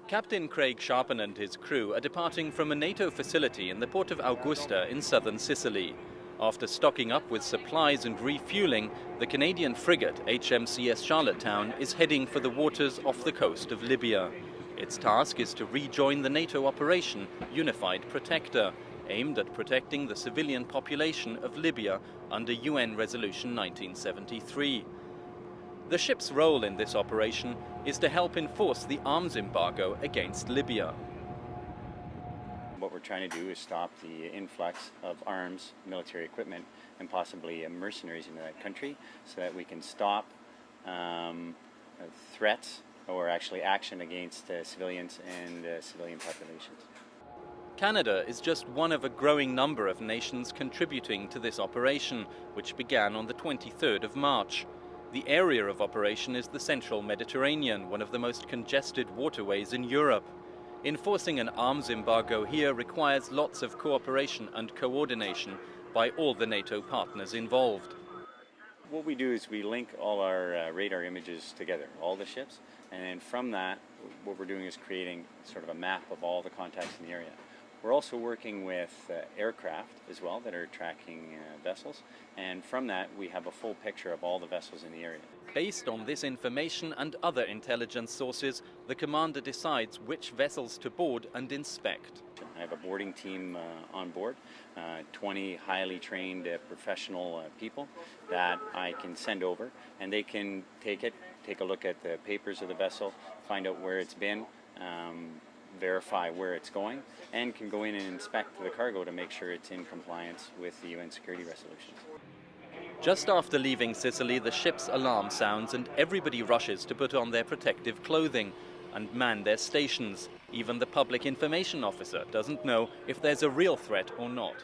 Captain Craig Sharpen and his crew are departing from a NATO facility in the port of Augusta in southern Sicily. After stocking up with supplies and refueling, the Canadian frigate HMCS Charlottetown is heading for the waters off the coast of Libya. Its task is to rejoin the NATO operation Unified Protector, aimed at protecting the civilian population of Libya under UN Resolution 1973. The ship's role in this operation is to help enforce the arms embargo against Libya. What we're trying to do is stop the influx of arms, military equipment, and possibly mercenaries into that country so that we can stop threats or actually action against civilians and civilian populations. Canada is just one of a growing number of nations contributing to this operation, which began on the 23rd of March. The area of operation is the central Mediterranean, one of the most congested waterways in Europe. Enforcing an arms embargo here requires lots of cooperation and coordination by all the NATO partners involved. What we do is we link all our radar images together, all the ships, and then from that, what we're doing is creating sort of a map of all the contacts in the area. We're also working with aircraft as well that are tracking vessels, and from that we have a full picture of all the vessels in the area. Based on this information and other intelligence sources, the commander decides which vessels to board and inspect. I have a boarding team on board, 20 highly trained professional people that I can send over, and they can take a look at the papers of the vessel, find out where it's been, verify where it's going, and can go in and inspect the cargo to make sure it's in compliance with the UN security resolutions. Just after leaving Sicily, the ship's alarm sounds and everybody rushes to put on their protective clothing and man their stations. Even the public information officer doesn't know if there's a real threat or not.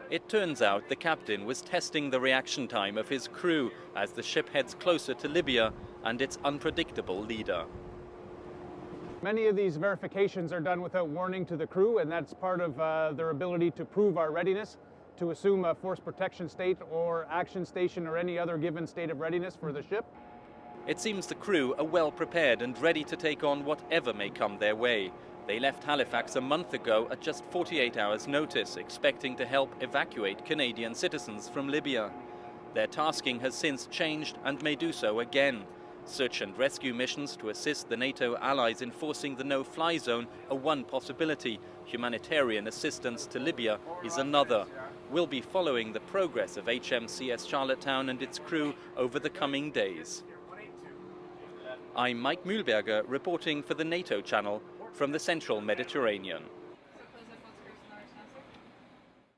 It turns out the captain was testing the reaction time of his crew as the ship heads closer to Libya and its unpredictable leader. Many of these verifications are done without warning to the crew, and that's part of their ability to prove our readiness to assume a force protection state or action station or any other given state of readiness for the ship. It seems the crew are well prepared and ready to take on whatever may come their way. They left Halifax a month ago at just 48 hours' notice, expecting to help evacuate Canadian citizens from Libya. Their tasking has since changed and may do so again. Search and rescue missions to assist the NATO allies enforcing the no-fly zone are one possibility. Humanitarian assistance to Libya is another. We'll be following the progress of HMCS Charlottetown and its crew over the coming days. I'm Mike Mühlberger reporting for the NATO channel from the central Mediterranean.